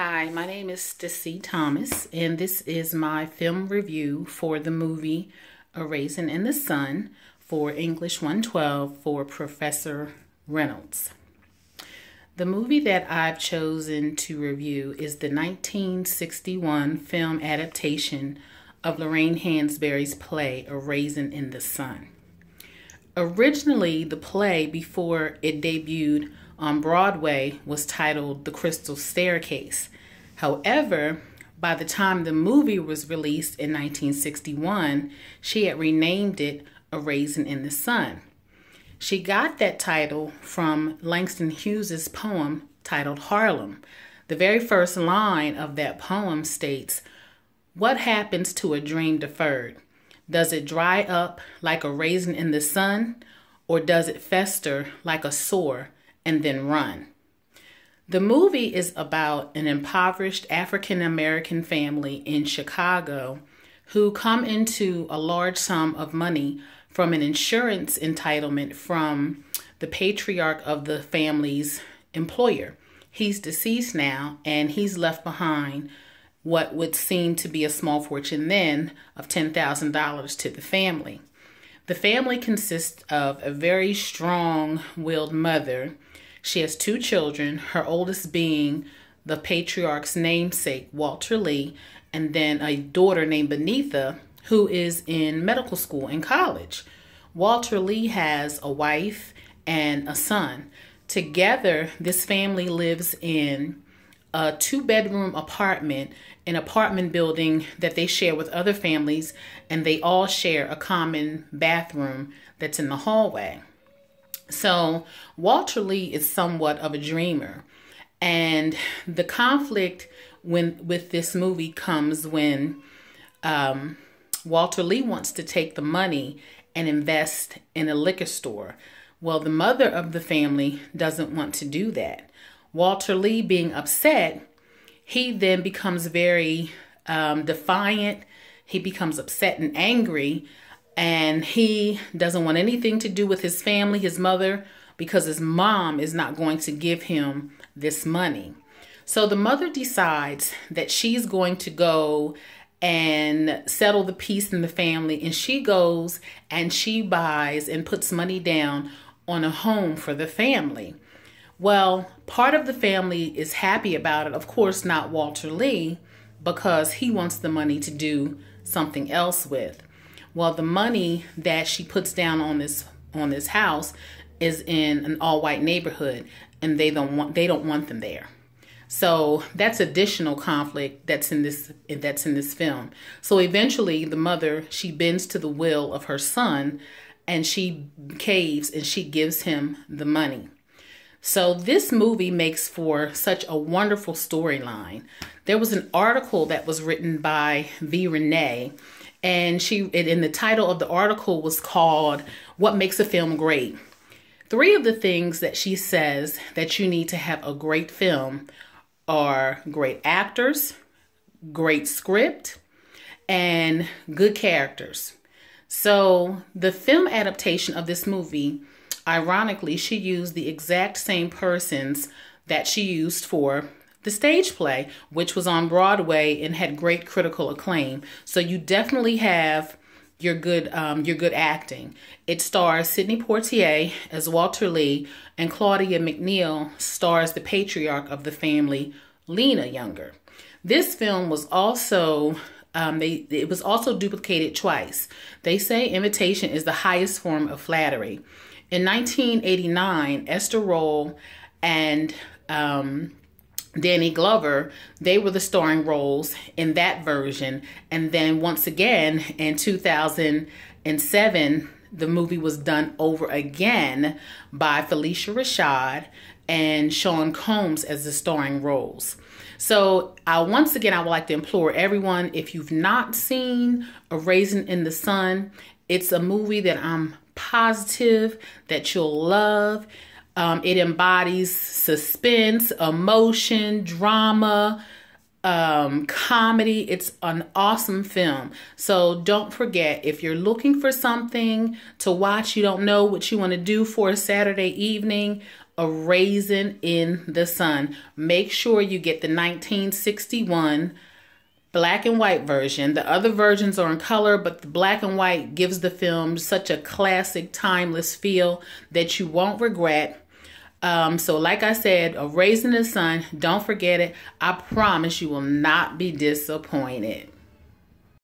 Hi, my name is Stacy Thomas, and this is my film review for the movie A Raisin in the Sun for English 112 for Professor Reynolds. The movie that I've chosen to review is the 1961 film adaptation of Lorraine Hansberry's play A Raisin in the Sun. Originally, the play, before it debuted on Broadway, was titled The Crystal Staircase. However, by the time the movie was released in 1961, she had renamed it A Raisin in the Sun. She got that title from Langston Hughes's poem titled Harlem. The very first line of that poem states, "What happens to a dream deferred? Does it dry up like a raisin in the sun, or does it fester like a sore and then run?" The movie is about an impoverished African-American family in Chicago who come into a large sum of money from an insurance entitlement from the patriarch of the family's employer. He's deceased now, and he's left behind what would seem to be a small fortune then of $10,000 to the family. The family consists of a very strong-willed mother. She has two children, her oldest being the patriarch's namesake, Walter Lee, and then a daughter named Benitha, who is in medical school in college. Walter Lee has a wife and a son. Together, this family lives in a two-bedroom apartment, an apartment building that they share with other families, and they all share a common bathroom that's in the hallway. So Walter Lee is somewhat of a dreamer, and the conflict with this movie comes when Walter Lee wants to take the money and invest in a liquor store. Well, the mother of the family doesn't want to do that. Walter Lee, being upset, he then becomes very defiant. He becomes upset and angry, and he doesn't want anything to do with his family, his mother, because his mom is not going to give him this money. So the mother decides that she's going to go and settle the peace in the family, and she goes and she buys and puts money down on a home for the family. Well, part of the family is happy about it. Of course, not Walter Lee, because he wants the money to do something else with. Well, the money that she puts down on this house is in an all-white neighborhood, and they don't want them there. So that's additional conflict that's in this film. So eventually, the mother, she bends to the will of her son, and she caves and she gives him the money. So this movie makes for such a wonderful storyline. There was an article that was written by V. Renee, and the title of the article was called "What Makes a Film Great?" 3 of the things that she says that you need to have a great film are great actors, great script, and good characters. So the film adaptation of this movie, ironically, she used the exact same persons that she used for the stage play, which was on Broadway and had great critical acclaim. So you definitely have your good acting. It stars Sidney Poitier as Walter Lee, and Claudia McNeil stars the patriarch of the family, Lena Younger. This film was also it was also duplicated twice. They say imitation is the highest form of flattery. In 1989, Esther Roll and Danny Glover, they were the starring roles in that version. And then once again, in 2007, the movie was done over again by Felicia Rashad and Sean Combs as the starring roles. So once again, I would like to implore everyone, if you've not seen A Raisin in the Sun, it's a movie that I'm positive that you'll love. It embodies suspense, emotion, drama, comedy. It's an awesome film. So don't forget, if you're looking for something to watch, you don't know what you want to do for a Saturday evening, A Raisin in the Sun. Make sure you get the 1961 black and white version. The other versions are in color, but the black and white gives the film such a classic, timeless feel that you won't regret. So like I said, A Raisin in the Sun, don't forget it. I promise you will not be disappointed.